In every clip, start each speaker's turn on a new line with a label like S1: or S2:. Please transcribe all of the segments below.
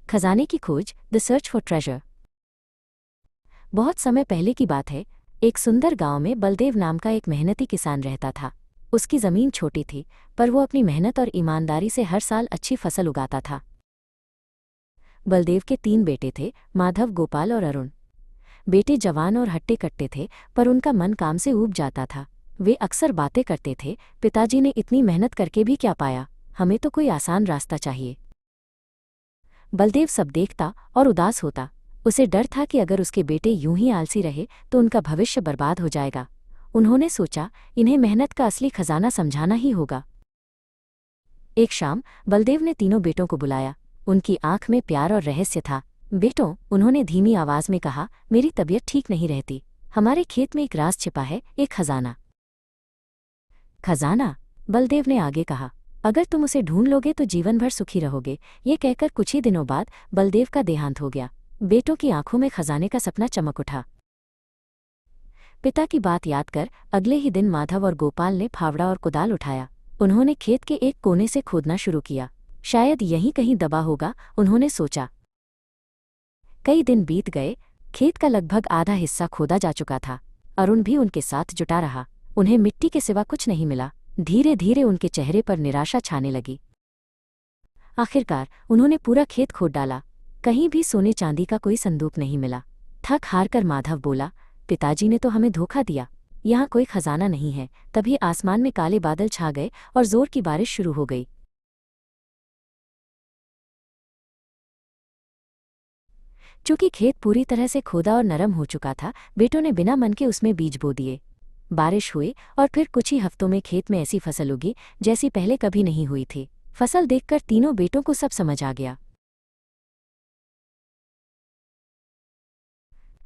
S1: खजाने की खोज, द सर्च फॉर ट्रेजर। बहुत समय पहले की बात है। एक सुंदर गांव में बलदेव नाम का एक मेहनती किसान रहता था। उसकी जमीन छोटी थी, पर वो अपनी मेहनत और ईमानदारी से हर साल अच्छी फसल उगाता था। बलदेव के 3 बेटे थे, माधव, गोपाल और अरुण। बेटे जवान और हट्टे कट्टे थे, पर उनका मन काम से ऊब जाता था। वे अक्सर बातें करते थे, पिताजी ने इतनी मेहनत करके भी क्या पाया, हमें तो कोई आसान रास्ता चाहिए। बलदेव सब देखता और उदास होता। उसे डर था कि अगर उसके बेटे यूं ही आलसी रहे तो उनका भविष्य बर्बाद हो जाएगा। उन्होंने सोचा, इन्हें मेहनत का असली खजाना समझाना ही होगा। एक शाम बलदेव ने तीनों बेटों को बुलाया। उनकी आंख में प्यार और रहस्य था। बेटों, उन्होंने धीमी आवाज में कहा, मेरी तबीयत ठीक नहीं रहती। हमारे खेत में एक राज छिपा है, एक खजाना। खजाना? बलदेव ने आगे कहा, अगर तुम उसे ढूंढ लोगे तो जीवन भर सुखी रहोगे। ये कहकर कुछ ही दिनों बाद बलदेव का देहांत हो गया। बेटों की आंखों में खजाने का सपना चमक उठा। पिता की बात याद कर अगले ही दिन माधव और गोपाल ने फावड़ा और कुदाल उठाया। उन्होंने खेत के एक कोने से खोदना शुरू किया। शायद यहीं कहीं दबा होगा, उन्होंने सोचा। कई दिन बीत गए। खेत का लगभग आधा हिस्सा खोदा जा चुका था। अरुण भी उनके साथ जुटा रहा। उन्हें मिट्टी के सिवा कुछ नहीं मिला। धीरे धीरे उनके चेहरे पर निराशा छाने लगी। आखिरकार उन्होंने पूरा खेत खोद डाला। कहीं भी सोने चांदी का कोई संदूक नहीं मिला। थक हार कर माधव बोला, पिताजी ने तो हमें धोखा दिया। यहाँ कोई खजाना नहीं है। तभी आसमान में काले बादल छा गए और जोर की बारिश शुरू हो गई। चूंकि खेत पूरी तरह से खोदा और नरम हो चुका था, बेटों ने बिना मन के उसमें बीज बो दिए। बारिश हुई और फिर कुछ ही हफ्तों में खेत में ऐसी फसल उगी जैसी पहले कभी नहीं हुई थी। फसल देखकर तीनों बेटों को सब समझ आ गया।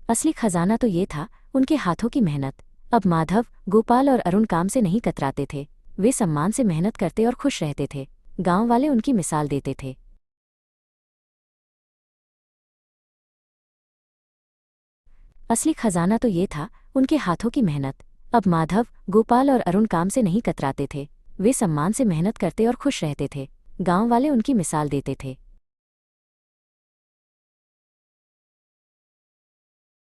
S1: असली खजाना तो ये था, उनके हाथों की मेहनत। अब माधव, गोपाल और अरुण काम से नहीं कतराते थे। वे सम्मान से मेहनत करते और खुश रहते थे। गांव वाले उनकी मिसाल देते थे। असली खजाना तो ये था, उनके हाथों की मेहनत। अब माधव, गोपाल और अरुण काम से नहीं कतराते थे। वे सम्मान से मेहनत करते और खुश रहते थे। गांव वाले उनकी मिसाल देते थे।